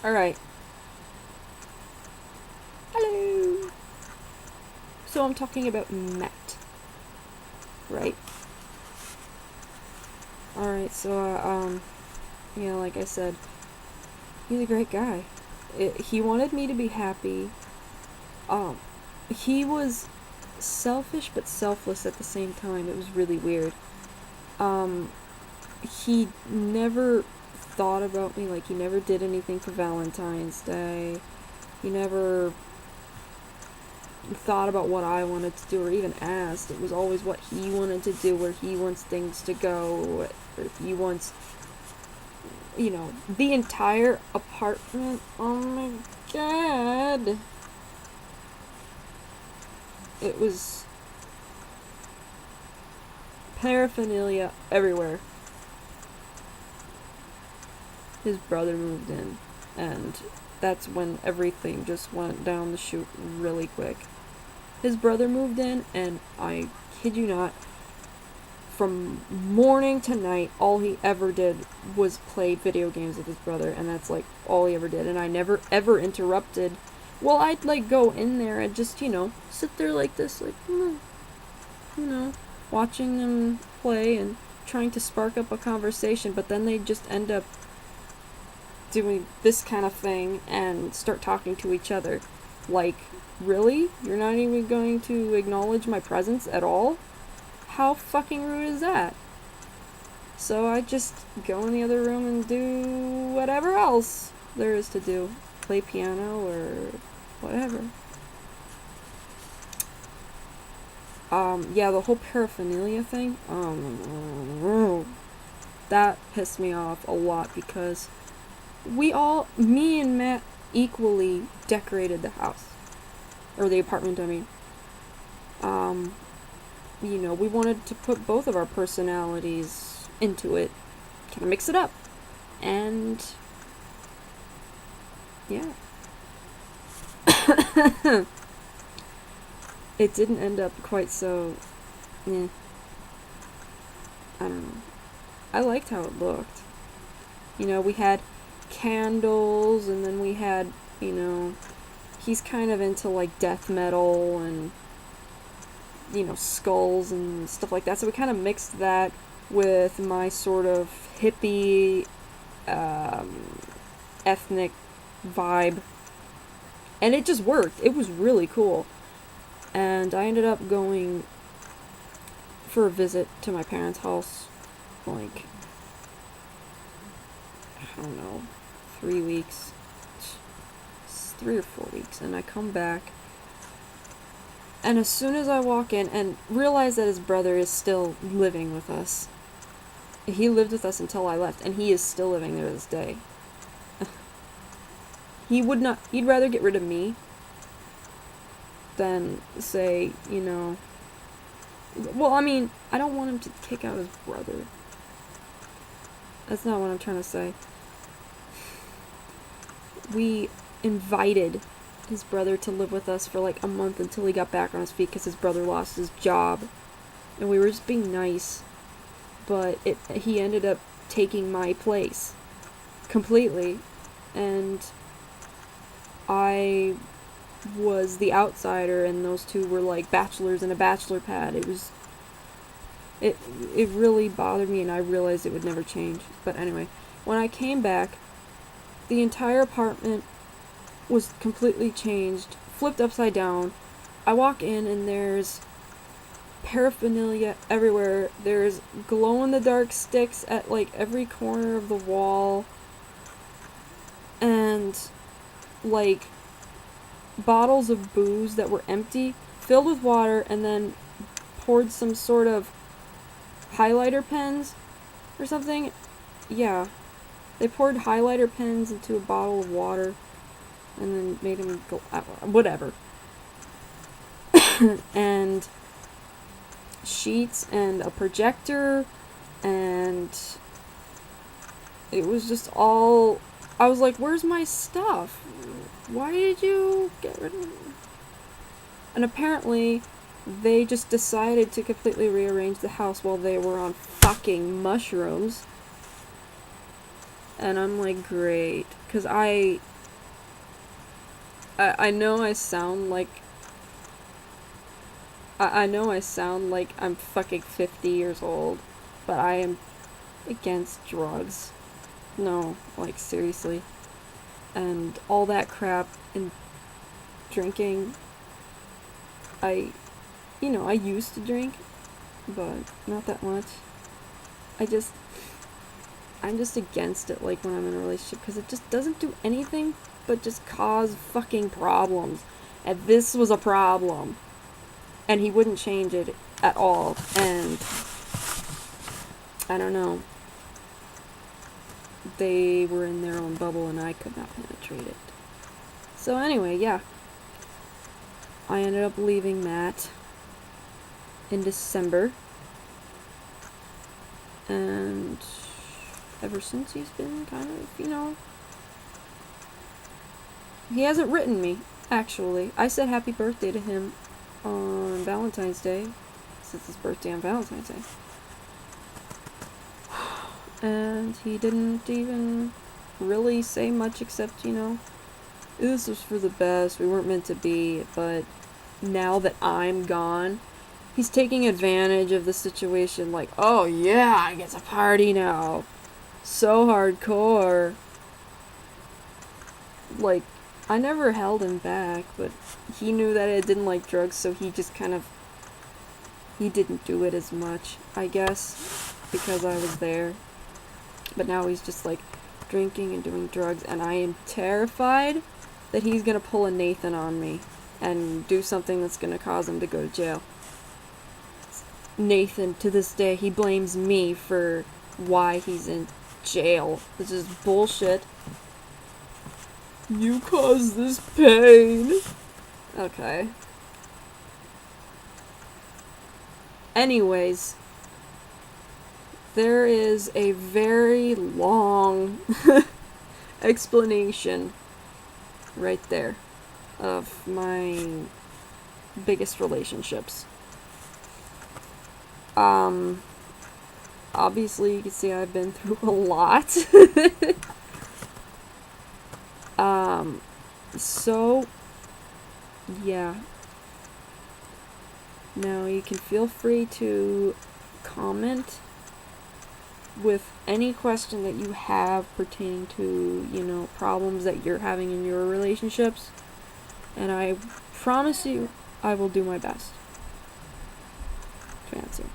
Alright. Hello! So I'm talking about Matt. Right? Alright, so, yeah, like I said, he's a great guy. He wanted me to be happy. He was selfish but selfless at the same time. It was really weird. He never thought about me, like, he never did anything for Valentine's Day. He never thought about what I wanted to do or even asked. It was always what he wanted to do, where he wants things to go, or if he wants, the entire apartment. Oh my god. It was paraphernalia everywhere. His brother moved in, and that's when everything just went down the chute really quick. His brother moved in, and I kid you not, from morning to night, all he ever did was play video games with his brother, and that's like all he ever did, and I never ever interrupted. Well, I'd like go in there and just, sit there like this, like, watching them play and trying to spark up a conversation, but then they'd just end up doing this kind of thing and start talking to each other. Like, really? You're not even going to acknowledge my presence at all? How fucking rude is that? So I just go in the other room and do whatever else there is to do. Play piano or whatever. Yeah, the whole paraphernalia thing, that pissed me off a lot because me and Matt equally decorated the house. Or the apartment, I mean. We wanted to put both of our personalities into it. Kind of mix it up. And yeah. It didn't end up quite so, I don't know. I liked how it looked. We had candles, and then we had, he's kind of into like death metal and, skulls and stuff like that. So we kind of mixed that with my sort of hippie, ethnic vibe. And it just worked. It was really cool. And I ended up going for a visit to my parents' house, like, I don't know, 3 weeks, 3 or 4 weeks, and I come back, and as soon as I walk in and realize that his brother is still living with us, he lived with us until I left, and he is still living there this day. He'd rather get rid of me than say, well, I mean, I don't want him to kick out his brother. That's not what I'm trying to say. We invited his brother to live with us for like a month until he got back on his feet because his brother lost his job. And we were just being nice. But he ended up taking my place completely. And I was the outsider, and those two were like bachelors in a bachelor pad. It really bothered me, and I realized it would never change. But anyway, when I came back, the entire apartment was completely changed, flipped upside down. I walk in, and there's paraphernalia everywhere. There's glow-in-the-dark sticks at like every corner of the wall, and like bottles of booze that were empty, filled with water, and then poured some sort of highlighter pens or something. Yeah. They poured highlighter pens into a bottle of water and then made them go whatever. And sheets and a projector, and it was just all, I was like, where's my stuff? Why did you get rid of it? And apparently, they just decided to completely rearrange the house while they were on fucking mushrooms. And I'm like, great. Because I know I sound like... I know I sound like I'm fucking 50 years old, but I am against drugs. No, like, seriously. And all that crap and drinking, I used to drink, but not that much. I'm just against it, like, when I'm in a relationship, because it just doesn't do anything but just cause fucking problems. And this was a problem. And he wouldn't change it at all. And I don't know. They were in their own bubble and I could not penetrate it. So anyway, yeah. I ended up leaving Matt in December. And ever since he's been kind of, he hasn't written me, actually. I said happy birthday to him on Valentine's Day, since his birthday on Valentine's Day. And he didn't even really say much except, this was for the best, we weren't meant to be, but now that I'm gone, he's taking advantage of the situation, like, oh yeah, I get to party now. So hardcore. Like, I never held him back, but he knew that I didn't like drugs, so he just he didn't do it as much, I guess, because I was there. But now he's just, like, drinking and doing drugs, and I am terrified that he's gonna pull a Nathan on me and do something that's gonna cause him to go to jail. Nathan, to this day, he blames me for why he's in jail. This is bullshit. You caused this pain. Okay. Anyways, there is a very long explanation right there of my biggest relationships. Obviously you can see I've been through a lot. So, yeah. Now you can feel free to comment with any question that you have pertaining to, problems that you're having in your relationships. And I promise you, I will do my best to answer.